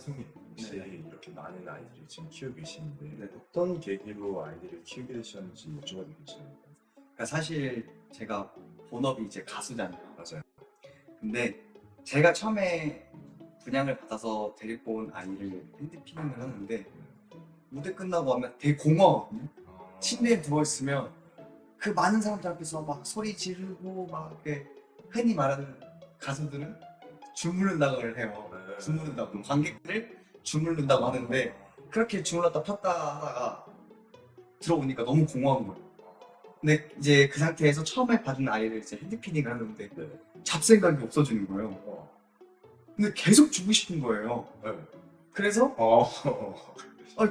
선생님 혹시 네. 이렇게 많은 아이들을 지금 키우고 계시는데 네. 어떤 계기로 아이들을 키우게 되셨는지 여쭤봐도 괜찮을까요? 그러니까 사실 제가 본업이 이제 가수잖아요. 맞아요. 근데 제가 처음에 분양을 받아서 데리고 온 아이를 핸드피딩을 하는데 무대 끝나고 하면 되게 공허하거든요. 침대에 누워있으면 그 많은 사람들 앞에서 막 소리 지르고 막 이렇게 흔히 말하는 가수들은 주무른다고 해요. 주무른다고. 관객들을 주무른다고 하는데 그렇게 주물렀다 폈다 하다가 들어오니까 너무 공허한 거예요. 근데 이제 그 상태에서 처음에 받은 아이를 이제 핸드피딩을 하는데 네. 잡생각이 없어지는 거예요. 근데 계속 주고 싶은 거예요. 네. 그래서 어.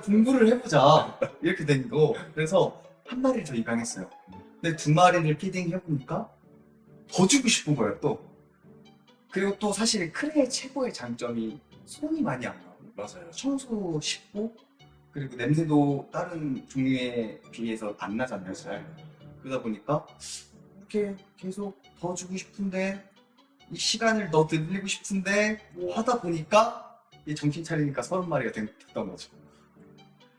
공부를 해보자 이렇게 된 거. 그래서 한 마리를 더 입양했어요. 근데 두 마리를 피딩 해보니까 더 주고 싶은 거예요 또. 그리고 또 사실 크레의 최고의 장점이 손이 많이 안 나요. 맞아요. 청소 쉽고 그리고 냄새도 다른 종류에 비해서 안 나잖아요 잘. 그러다 보니까 이렇게 계속 더 주고 싶은데 이 시간을 더 늘리고 싶은데 하다 보니까 이 정신 차리니까 30마리가 됐던 거죠.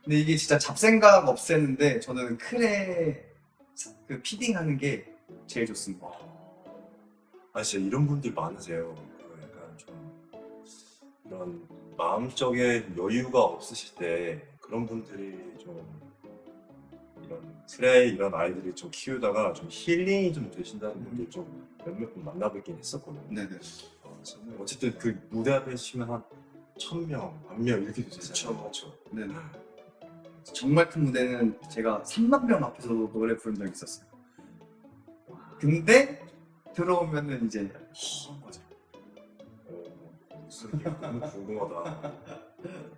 근데 이게 진짜 잡생각 없애는데 저는 크레 그 피딩하는 게 제일 좋습니다. 아 진짜 이런 분들 많으세요. 약간 좀 이런 마음적인 여유가 없으실 때 그런 분들이 좀 이런 트레 이런 아이들을 좀 키우다가 좀 힐링이 좀 되신다는 분들 좀 몇몇 분 만나뵙긴 했었거든요. 네네. 어쨌든 그 무대 앞에 치면 한 1000명, 1000명 이렇게 되잖아요. 그쵸. 그렇죠. 네네. 정말 큰 무대는 제가 3만 명 앞에서 노래 부른 적이 있었어요. 근데 들어오면은 이제 허한 거죠. 무슨 얘기 너무 궁금하다.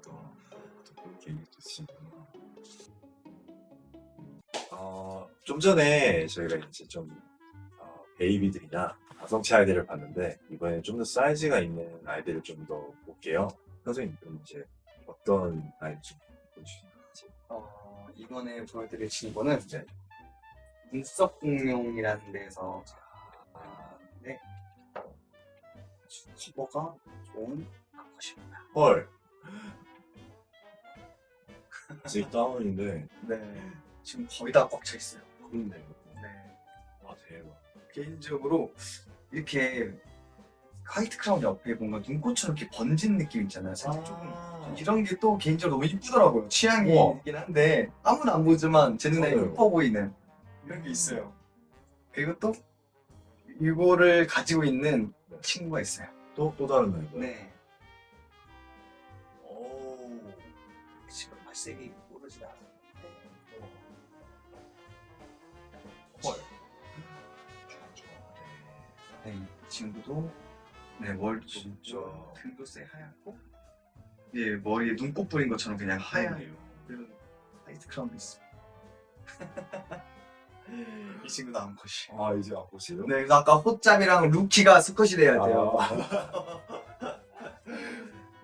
또 그런 계획이 있으시구나. 좀 전에 저희가 이제 좀 베이비들이나 가성치 아이들을 봤는데 이번에 좀 더 사이즈가 있는 아이들을 좀 더 볼게요. 선생님 그럼 이제 어떤 아이들 좀 보여주시는지. 이번에 보여드릴 친구는 눈썹 공룡이라는 데서 네, 커버가 좋은 암컷입니다. 헐. 지금 다운인데 네, 지금 거의 다 꽉 차 있어요. 그렇네요. 네, 아 대박. 개인적으로 이렇게 화이트 크라운 옆에 뭔가 눈꽃처럼 이렇게 번진 느낌 있잖아요. 살짝 조금 이런 게 또 개인적으로 너무 이쁘더라고요. 취향이긴 한데 아무나 안 보지만 제 눈에 맞아요. 이뻐 보이는 이런 게 있어요. 그리고 또 이거를 가지고 있는 친구가 있어요. 또 다른 아이가. 네. 오. 지금 발색이 오르지 않아요. 헐. 네, 이 친구도 머리도 진짜. 등도 새하얗고 머리에 눈곱 뿌린 것처럼 그냥 하얀 그런 화이트 크라운도 있어요. 이 친구도 암컷이. 아 이제 안 보세요? 네, 그래서 아까 호짬이랑 루키가 수컷이 돼야 돼요.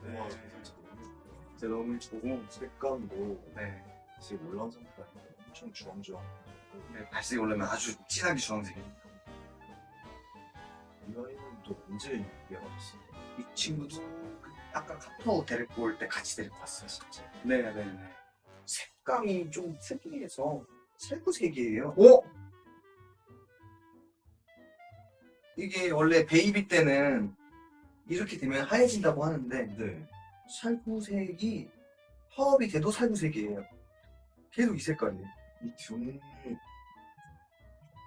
네. 와, 진짜 너무 이쁘고 색감도 네, 사실 올라온 상태가 아니고 엄청 주황주황. 발색이 올라면 아주 진하게 주황색입니다. 이 아이는 또 언제 입양하셨어요? 이 친구도 아까 카푸 데리고 올 때 같이 데리고 왔어요. 진짜. 네네네. 색감이 좀 특이해서 살구색이에요. 오! 이게 원래 베이비 때는 이렇게 되면 하얘진다고 하는데 네. 살구색이 화업이 돼도 살구색이에요. 계속 이 색깔이에요. 이 등.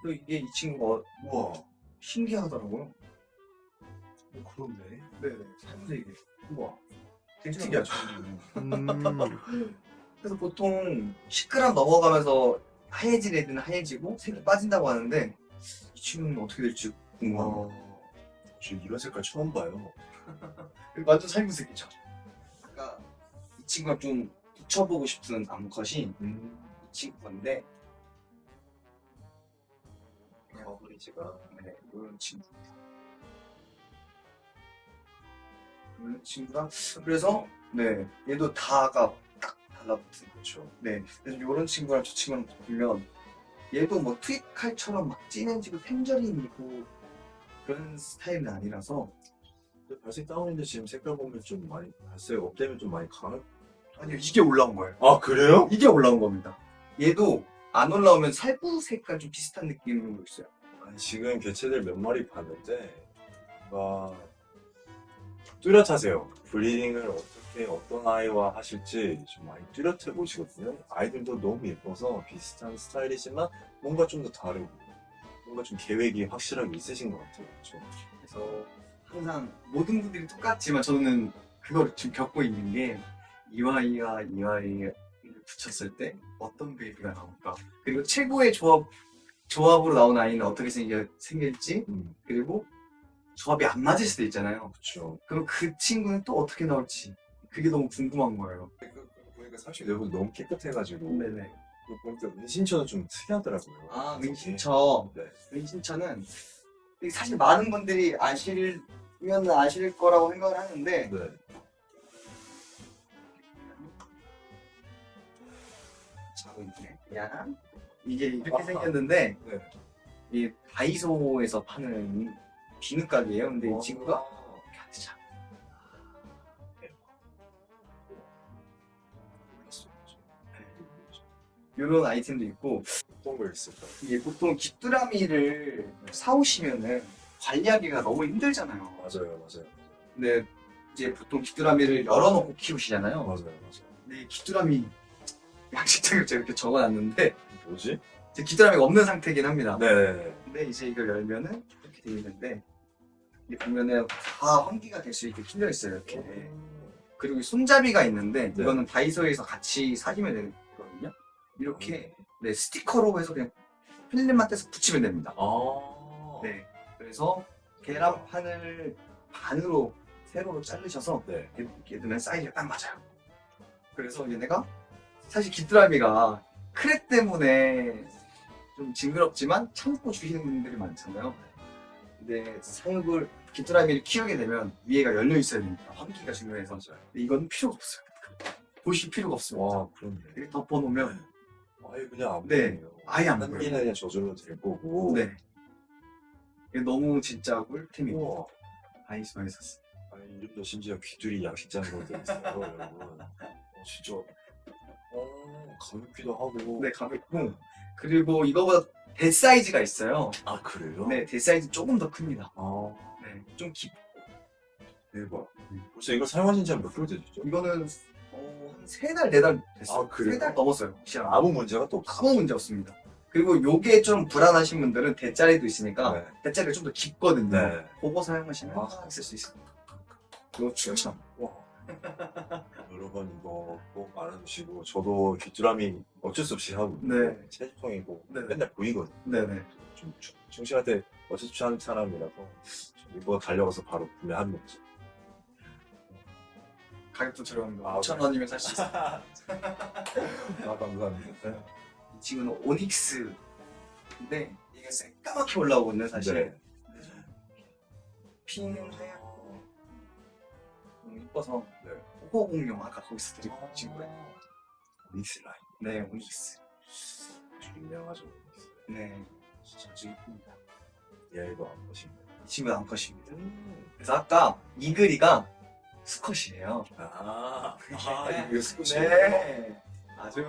그리고 이게 이 친구가 우와. 신기하더라고요. 그런데. 네네. 살구색이에요. 우와. 되게 특이하죠. 음. 그래서 보통 10g 넘어가면서 하얘질 애들은 하얘지고 색이 빠진다고 하는데 이 친구는 어떻게 될지 궁금합니다. 저 이런 색깔 처음 봐요. 완전 살구색이죠. 아까 이 친구가 좀 붙여보고 싶은 암컷이 이 친구인데 커버리지가. 네, 이런 친구입니다. 이런 친구랑 그래서 네 얘도 다가 딱 달라붙은 거죠. 네, 그래서 이런 친구랑 저 친구랑 보면 얘도 뭐 트윗칼처럼 막 진해지고 탱저린이고 그런 스타일은 아니라서 근데 발색 다운인데 지금 색깔 보면 좀 많이 발색 업 때문에 좀 많이 강해. 아니요, 이게 올라온 거예요. 아 그래요? 이게 올라온 겁니다. 얘도 안 올라오면 살구 색깔 좀 비슷한 느낌으로 있어요. 아니, 지금 개체들 몇 마리 봤는데 막 뚜렷하세요. 브리딩을 어떻게 어떤 아이와 하실지 좀 많이 뚜렷해 보시거든요. 아이들도 너무 예뻐서 비슷한 스타일이지만 뭔가 좀 더 다르고 뭔가 좀 계획이 확실하게 있으신 것 같아요. 그렇죠? 그래서 항상 모든 분들이 똑같지만 저는 그걸 지금 겪고 있는 게 이와이와 이와이를 붙였을 때 어떤 베이비가 나올까, 그리고 최고의 조합으로 나온 아이는 어떻게 생길지, 그리고 조합이 안 맞을 수도 있잖아요. 그렇죠. 그럼 그 친구는 또 어떻게 나올지 그게 너무 궁금한 거예요. 보니까 사실 내부 너무 깨끗해가지고 네네. 그 보니까 은신처도 좀 특이하더라고요. 아, 네. 은신처. 네. 은신처는 사실 많은 분들이 아실 거라고 생각을 하는데, 네. 자고 있네. 미안. 이게 이렇게 아하. 생겼는데, 네. 이 다이소에서 파는 비누각이에요. 근데 이 친구가 이렇게 자. 이런 아이템도 있고, 어떤 거 있을까요? 이게 보통 귀뚜라미를 사오시면은 관리하기가 너무 힘들잖아요. 맞아요, 맞아요. 근데 이제 보통 귀뚜라미를 열어놓고 키우시잖아요. 맞아요, 맞아요. 근데 이 귀뚜라미 양식장을 제가 이렇게 적어놨는데, 뭐지? 이제 귀뚜라미가 없는 상태긴 합니다. 네. 근데 이제 이걸 열면은 이렇게 되어 있는데, 이게 보면은 다 환기가 될 수 있게 뚫려 있어요, 이렇게. 그리고 이 손잡이가 있는데, 네. 이거는 다이소에서 같이 사시면 되거든요. 이렇게 네, 스티커로 해서 그냥 필름만 떼서 붙이면 됩니다. 아. 네. 그래서 계란판을 반으로 세로로 자르셔서 네. 이렇게 넣으면 사이즈가 딱 맞아요. 그래서 얘네가 사실 귀뚜라미가 크랙 때문에 좀 징그럽지만 참고 주시는 분들이 많잖아요. 근데 귀뚜라미를 키우게 되면 위에가 열려 있어야 됩니다. 환기가 중요해서. 맞아요. 근데 이건 필요가 없어요. 보실 필요가 없습니다. 와, 그렇네. 이렇게 덮어놓으면 아예 그냥 안 네, 보이네요. 아예 안 한기는 보여요. 그냥 저절로 될 거고. 네. 이게 너무 진짜 꿀템이고 우와. 다이소에서 샀어요. 아니, 이름도 심지어 귀뚜리 양식장으로 되어 있어요, 여러분. 진짜. 가볍기도 하고. 네, 가볍고, 그리고 이거보다 대 사이즈가 있어요. 아, 그래요? 네, 대 사이즈 조금 더 큽니다. 아, 네, 좀 깊고. 대박. 벌써 이거 사용하신 지 한 몇 개월 되셨죠? 이거는 한 3달, 4달 됐어요. 아, 그래요? 3달 넘었어요. 시작. 아무 문제가 또 없어. 아무 문제 없습니다. 그리고 요게 좀 불안하신 분들은 대짜리도 있으니까 네. 대짜리가 좀 더 깊거든요. 네. 그거 사용하시면 아. 있을 수 있습니다. 이거 추천. 와. 여러분 이거 꼭 알아두시고 저도 귀뚜라미 어쩔 수 없이 하고 네. 체지통이고 네. 맨날 보이거든요. 네네. 좀 충실할 때 어쩔 수 없이 하는 사람이라서 이거 달려가서 바로 구매하는 거죠. 가격도 저렴합니다. 아, 5,000원이면 살 수 있어요. 아 감사합니다. 이 친구는 오닉스인데 이게 새까맣게 올라오거든요, 사실. 네. 피는 너무 이뻐서 네. 호공룡 아까 거기서 드린 친구예요. 닉스 라인. 네, 오닉스. 아주 유명하죠. 닉스. 네, 진짜 아주 이쁩니다. 얘도 안 보시면. 이 친구는 암컷입니다. 그래서 아까 이글이가 수컷이에요. 이거 스쿠시. 네. 아주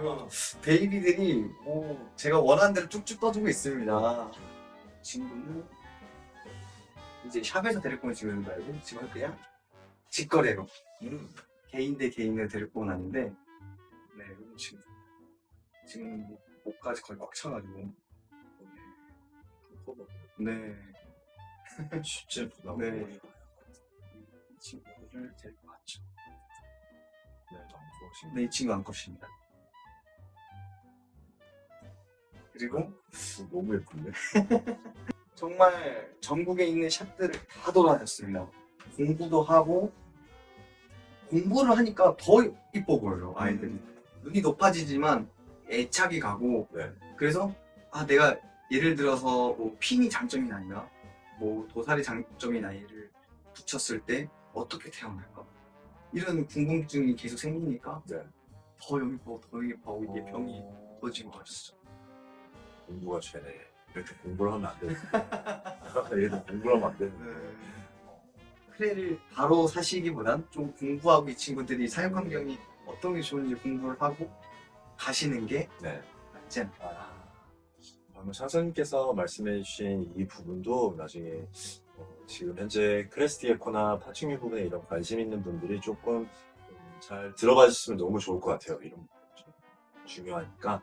베이비들이 뭐 제가 원하는 대로 쭉쭉 떠주고 있습니다. 친구는 이제 샵에서 데리고 온 친구는 말고 지금 그냥 직거래로 개인 대 개인을 데리고 온 아닌데, 네, 이런 친구 지금 뭐 목까지 거의 꽉 차가지고. 네. 진짜 부담. 네. 네. 이 친구를 데리고 왔죠. 너무 좋으신. 네, 이 친구 암컷입니다. 그리고 너무 예쁜데. 정말 전국에 있는 샵들을 다 돌아다녔습니다. 공부도 하고, 공부를 하니까 더 이뻐 보여요, 아이들이. 눈이 높아지지만 애착이 가고, 네. 그래서 내가 예를 들어서 뭐 핀이 장점인 아이나 뭐 도살이 장점인 아이를 붙였을 때 어떻게 태어날까? 이런 궁금증이 계속 생기니까 네. 더 영입하고 더 영입하고 이게 병이 터진 것 같았어. 공부가 죄네. 이렇게 공부를 하면 안 되는데. 얘도 공부를 하면 안 되는데. 크레를 바로 사시기보단 좀 공부하고 이 친구들이 사육 환경이 어떤 게 좋은지 공부를 하고 가시는 게 네. 낫지 않을까. 방금 찬성님께서 말씀해주신 이 부분도 나중에 지금 현재 크레스티 에코나 파충류 부분에 이런 관심 있는 분들이 조금 잘 들어봐 주시면 너무 좋을 것 같아요. 이런 부분 좀 중요하니까.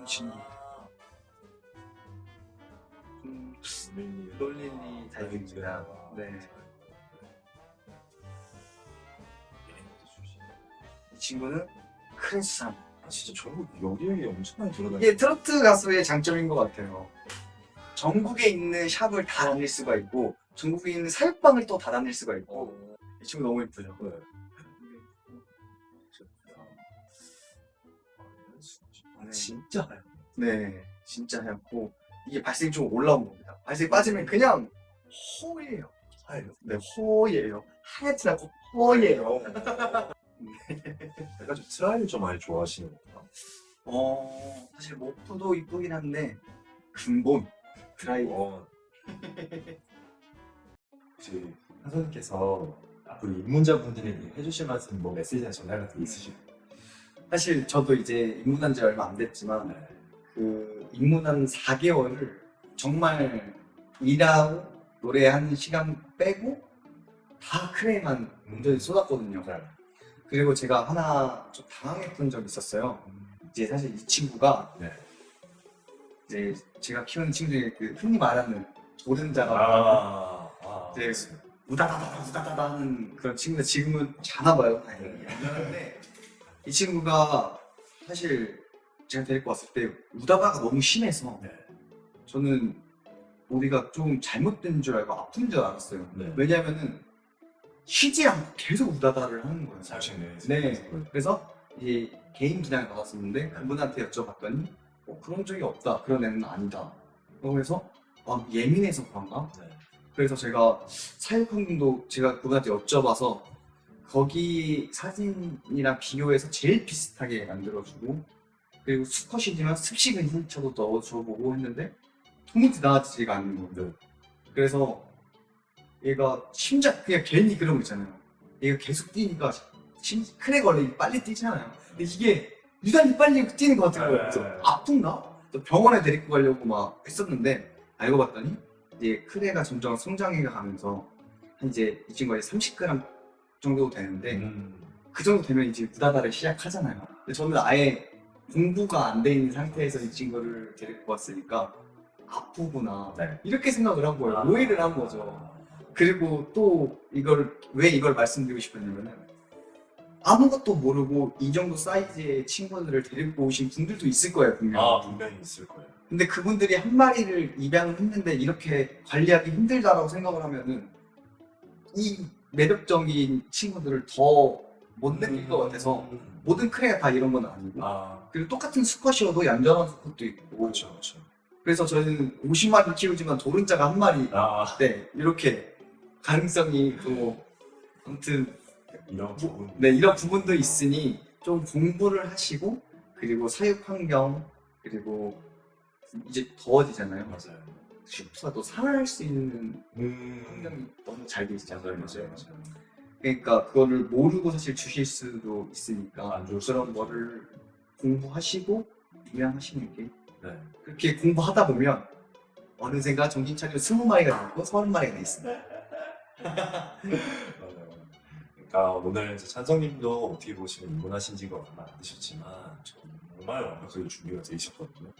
진짜. 놀릴리 타입입니다. 네. 이 친구는 크레스산. 진짜 전국 여기저기 엄청 많이 돌아다니고. 이게 트로트 가수의 장점인 것 같아요. 전국에 있는 샵을 다 다닐 수가 있고 전국에 있는 사육방을 또 다 다닐 수가 있고 이 친구 너무 예쁘죠? 네. 네. 진짜 네, 진짜 하얗고 이게 발색이 좀 올라온 겁니다. 발색이 빠지면 그냥 허예요. 하얘요. 네, 허예요. 하얗지 않고 허예요. 약간 좀 트라이를 좀 많이 좋아하시는 건가? 사실 모프도 이쁘긴 한데 근본 드라이버. 혹시 한선님께서 앞으로 입문자분들에게 해주실 말씀, 뭐 메시지나 전달 같은 게 있으실까요? 사실 저도 이제 입문한 지 얼마 안 됐지만 그 입문한 4개월을 정말 일하고 노래하는 시간 빼고 다 크레에만 온전히 쏟았거든요. 그리고 제가 하나 좀 당황했던 적이 있었어요. 이제 사실 이 친구가 네. 이제 제가 키우는 친구 중에 그 흔히 말하는 조른자가 이제 우다다다 하는 그런 친구인데 지금은 자나 봐요. 다행히. 미안한데 이 친구가 사실 제가 데리고 왔을 때 우다다가 너무 심해서 저는 우리가 좀 잘못된 줄 알고 아픈 줄 알았어요. 네. 왜냐면은 쉬지 않고 계속 우다다를 하는 거예요. 사실네. 네. 그래서 이제 개인 분양을 받았었는데 그분한테 여쭤봤더니 그런 적이 없다. 그런 애는 아니다. 그래서 예민해서 그런가? 네. 그래서 제가 사육 환경도 제가 그분한테 여쭤봐서 거기 사진이랑 비교해서 제일 비슷하게 만들어주고 그리고 수컷이지만 습식은 흰차도 넣어줘보고 했는데 도무지 나아지지가 않는 거예요. 그래서 얘가 심장 그냥 괜히 그런 거 있잖아요. 얘가 계속 뛰니까 크랙 원래 빨리 뛰잖아요. 근데 이게 유달리 빨리 뛰는 것 같은 거예요. 그래서 아픈가? 또 병원에 데리고 가려고 막 했었는데 알고 봤더니 이제 크레가 점점 성장해 가면서 한 이제 이 친구가 30g 정도 되는데 그 정도 되면 이제 우다다를 시작하잖아요. 근데 저는 아예 공부가 안 돼 있는 상태에서 이 친구를 데리고 왔으니까 아프구나 이렇게 생각을 한 거예요. 오해를 한 거죠. 그리고 또 왜 이걸 말씀드리고 싶었냐면은 아무것도 모르고 이 정도 사이즈의 친구들을 데리고 오신 분들도 있을 거예요, 분명. 분명히 있을 거예요. 근데 그분들이 한 마리를 입양을 했는데 이렇게 관리하기 힘들다라고 생각을 하면은 이 매력적인 친구들을 더 못 느낄 것 같아서 모든 크레가 다 이런 건 아니고 그리고 똑같은 수컷이어도 얌전한 수컷도 있고 그렇죠. 그래서 저희는 50마리 키우지만 도른자가 한 마리 네, 이렇게 가능성이 또 아무튼 이런 부분. 네, 이런 부분도 있으니 좀 공부를 하시고 그리고 사육 환경 그리고 이제 더워지잖아요. 맞아요. 슈프가 또 살아날 수 있는 환경이 너무 잘 돼 있잖아요. 맞아요. 그러니까 그거를 모르고 사실 주실 수도 있으니까 안 좋을 그런 거를 공부하시고 입양하시는 게 네. 그렇게 공부하다 보면 어느샌가 정신 차리고 20마리가 되고 30마리가 돼 있습니다. 맞아요. 그러니까 오늘 이제 찬성님도 어떻게 보시면 입문하신 지가 얼마 안 되셨지만 정말 완벽하게 준비가 돼 있었거든요.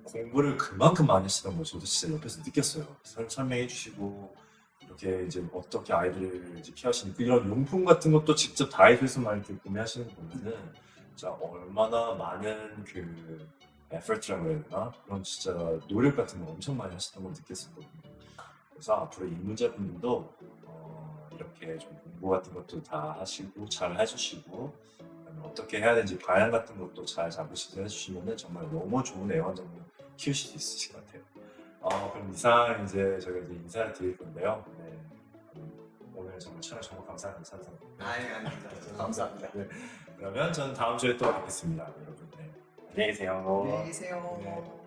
공부를 그만큼 많이 하시던 걸 저도 진짜 옆에서 느꼈어요. 설명해 주시고 이렇게 이제 어떻게 아이들을 이제 키우시는 이런 용품 같은 것도 직접 다이소에서만 이렇게 구매하시는 거 보면은 진짜 얼마나 많은 그 에퍼트라고 해야 되나? 그런 진짜 노력 같은 거 엄청 많이 하셨던 걸 느꼈었거든요. 그래서 앞으로 입문자분들도 이렇게 좀 공부 같은 것도 다 하시고 잘 해주시고 어떻게 해야 되는지 방향 같은 것도 잘 잡으시고 해주시면 정말 너무 좋은 애완동물 키우실 수 있으실 것 같아요. 그럼 이상 이제 저희가 이제 인사를 드릴 건데요. 네. 오늘 정말 촬영 정말 감사합니다. 찬성. 아닙니다. 감사합니다. 네. 그러면 저는 다음 주에 또 뵙겠습니다, 여러분. 네. 안녕히 계세요. 안녕히 계세요. 네.